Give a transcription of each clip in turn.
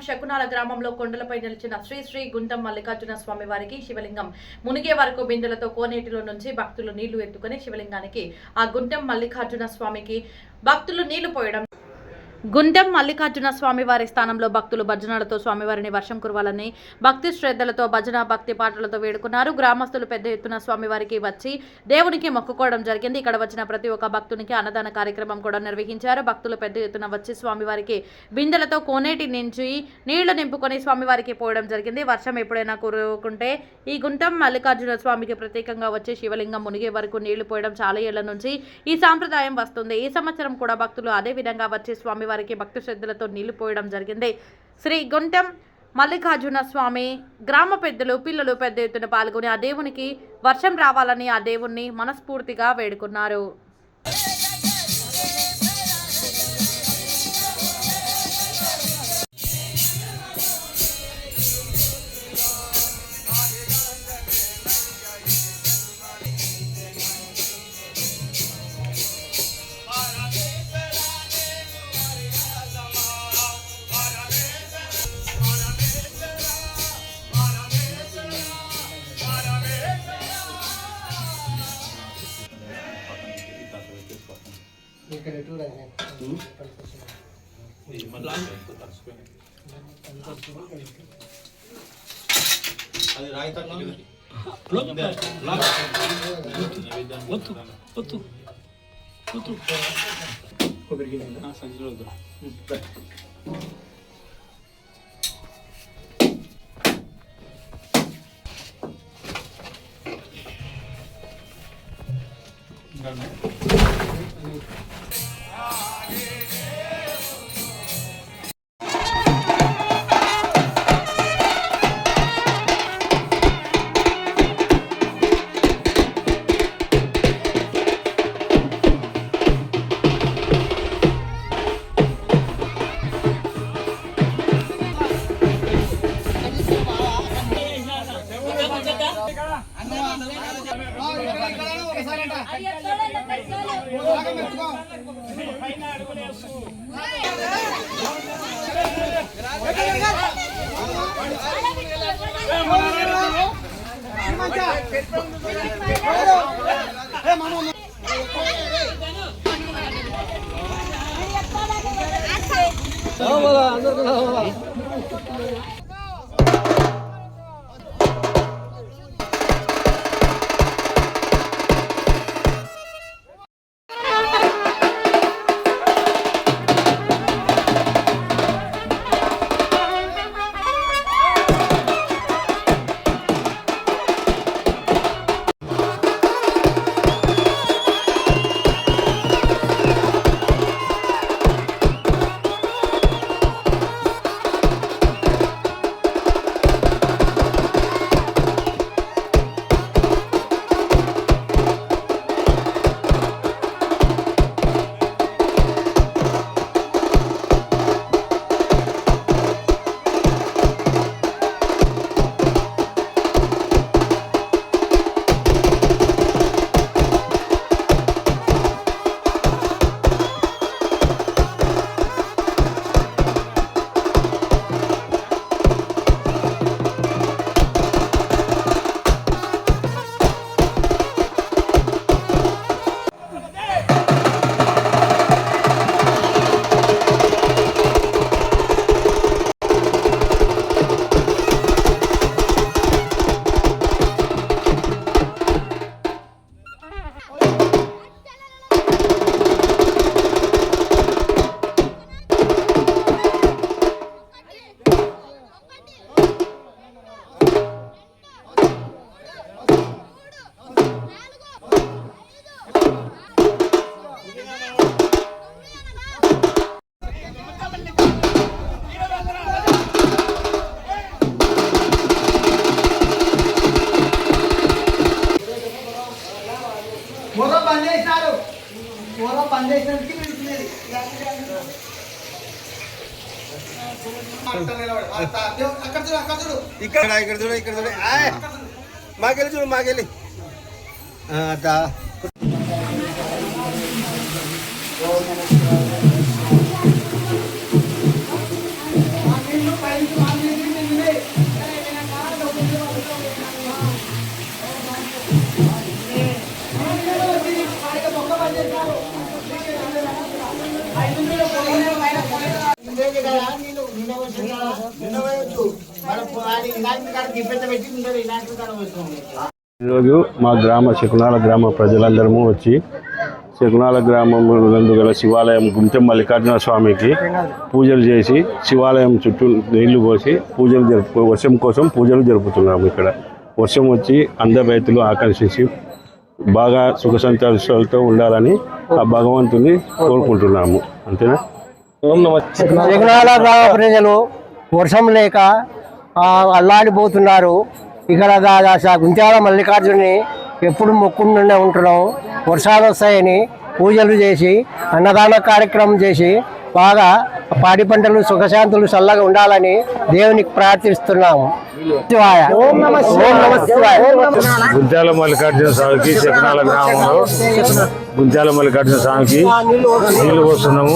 శకునాల గ్రామంలో కొండలపై నిలిచిన శ్రీ శ్రీ గుంటం మల్లికార్జున స్వామి వారికి శివలింగం మునిగే వరకు బిందెలతో కోనేటిలో నుంచి భక్తులు నీళ్లు ఎత్తుకుని శివలింగానికి ఆ గుంటం మల్లికార్జున స్వామికి భక్తులు నీళ్లు పోయడం. గుంటం మల్లికార్జున స్వామివారి స్థానంలో భక్తులు భజనలతో స్వామివారిని వర్షం కురవాలని భక్తి శ్రద్ధలతో భజన భక్తి పాటలతో వేడుకున్నారు. గ్రామస్తులు పెద్ద ఎత్తున స్వామివారికి వచ్చి దేవునికి మొక్కుకోవడం జరిగింది. ఇక్కడ వచ్చిన ప్రతి ఒక్క భక్తునికి అన్నదాన కార్యక్రమం కూడా నిర్వహించారు. భక్తులు పెద్ద ఎత్తున వచ్చి స్వామివారికి బిందెలతో కోనేటి నుంచి నీళ్లు నింపుకొని స్వామివారికి పోయడం జరిగింది. వర్షం ఎప్పుడైనా కురుకుంటే ఈ గుంటం మల్లికార్జున స్వామికి ప్రత్యేకంగా వచ్చి శివలింగం మునిగే వరకు నీళ్లు పోయడం చాలా ఏళ్ల నుంచి ఈ సాంప్రదాయం వస్తుంది. ఈ సంవత్సరం కూడా భక్తులు అదే విధంగా వచ్చి స్వామి వారికి భక్తి శ్రద్ధలతో నీళ్లు పోయడం జరిగింది. శ్రీ గుంటం మల్లికార్జున స్వామి గ్రామ పెద్దలు పిల్లలు పెద్ద ఎత్తున పాల్గొని ఆ దేవునికి వర్షం రావాలని ఆ దేవుణ్ణి మనస్ఫూర్తిగా వేడుకున్నారు. అది రాయితా సంచిలో ఇక్కడ ఇక్కడ చూడు ఇక్కడ చూడు మాకెళ్ళి చూడు మాకెళ్ళి అట్లా పైన ఈరోజు మా శకునాల గ్రామ ప్రజలందరము వచ్చి శకునాల గ్రామం నందు గల శివాలయం గుంటెం మల్లికార్జున స్వామికి పూజలు చేసి శివాలయం చుట్టూ నీళ్లు పోసి పూజలు వర్షం కోసం పూజలు జరుపుతున్నాము. ఇక్కడ వర్షం వచ్చి అందరు రైతులు ఆకర్షించి బాగా సుఖ సంతోషాలతో ఉండాలని ఆ భగవంతుని కోరుకుంటున్నాము. అంతేనా? శకునాల గ్రామ ప్రజలు వర్షం లేక అల్లాడిపోతున్నారు. ఇక్కడ గుంత్యాల మల్లికార్జుని ఎప్పుడు మొక్కుంటూనే ఉంటున్నాం. వర్షాలు వస్తాయని పూజలు చేసి అన్నదాన కార్యక్రమం చేసి బాగా పాడి పంటలు సుఖశాంతులు చల్లగా ఉండాలని దేవునికి ప్రార్థిస్తున్నాము. గుంత్యాల మల్లికార్జున స్వామికి శకునాల గ్రామంలో గుంత్యాల మల్లికార్జున స్వామికి నీళ్లు పోస్తున్నాము.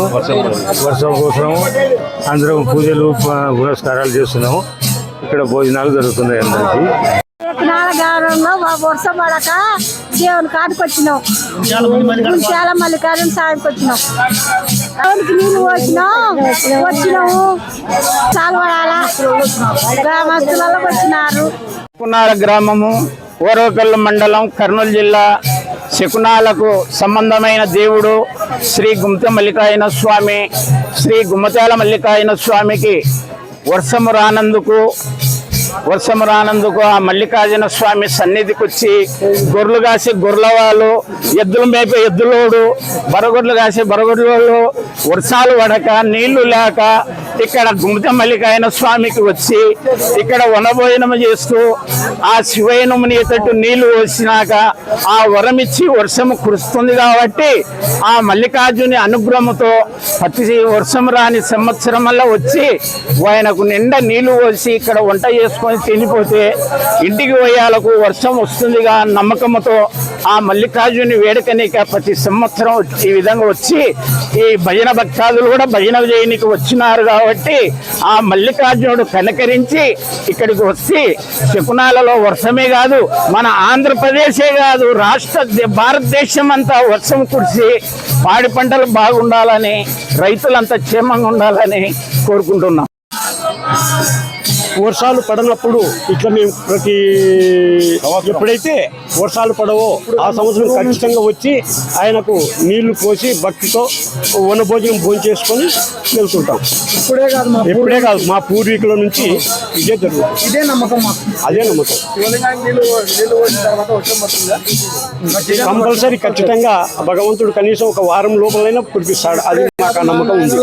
వర్షం కోసము అందరం పూజలు పునస్కారాలు చేస్తున్నాము. ఇక్కడ భోజనాలు జరుగుతున్నాయి అందరికీ. శకునాల గ్రామంలో వర్షం పడక దేవుని కాడికి వచ్చినాం. గుంత్యాల మల్లికార్జున స్వామికి వచ్చినాం. దేవునికి నీళ్ళు వచ్చినాము. చాలవడాల గ్రామస్తులలో వచ్చినారు. శకునాల గ్రామము ఓరవకల్లు మండలం కర్నూలు జిల్లా. శకునాలకు సంబంధమైన దేవుడు శ్రీ గుంత మల్లికార్జున స్వామి. శ్రీ గుమ్మతాల మల్లికార్జున స్వామికి వర్షము రానందుకు ఆ మల్లికార్జున స్వామి సన్నిధికి వచ్చి గొర్రెలు కాసి గొర్రెల వాళ్ళు, ఎద్దులు మేపే ఎద్దులోడు, బరగొడ్లు కాసి బరగొడ్లు వర్షాలు పడక నీళ్లు లేక ఇక్కడ గుమ్మత మల్లికార్జున స్వామికి వచ్చి ఇక్కడ వనభోజనం చేస్తూ ఆ శివయనముని ఎత్తట్టు నీళ్లు పోసినాక ఆ వరమిచ్చి వర్షము కురుస్తుంది కాబట్టి ఆ మల్లికార్జుని అనుగ్రహంతో ప్రతి వర్షం రాని సంవత్సరం వల్ల వచ్చి ఆయనకు నిండా నీళ్లు పోసి ఇక్కడ వంట చేసుకొని తినిపోతే ఇంటికి పోయాలకు వర్షం వస్తుందిగా నమ్మకంతో ఆ మల్లికార్జుని వేడుకనిక ప్రతి సంవత్సరం ఈ విధంగా వచ్చి ఈ భజన భక్తాదులు కూడా భజన చేయనికి వచ్చినారు కాబట్టి ఆ మల్లికార్జునుడు కనకరించి ఇక్కడికి వచ్చి శకునాలలో వర్షమే కాదు మన ఆంధ్రప్రదేశే కాదు భారతదేశం అంతా వర్షం కురిసి పాడి పంటలు బాగుండాలని రైతులంతా క్షేమంగా ఉండాలని కోరుకుంటున్నాం. వర్షాలు పడనప్పుడు ఇట్లా మేము ఎప్పుడైతే వర్షాలు పడవో ఆ సంవత్సరం ఖచ్చితంగా వచ్చి ఆయనకు నీళ్లు పోసి భక్తితో వనభోజనం భోజనం చేసుకొని వెళ్తుంటాం. ఎప్పుడే కాదు మా పూర్వీకుల నుంచి ఇదే జరుగుతుంది. అదే నమ్మకం. కంపల్సరీ ఖచ్చితంగా భగవంతుడు కనీసం ఒక వారం లోపలైనా కురిపిస్తాడు. అది మాకు నమ్మకం ఉంది.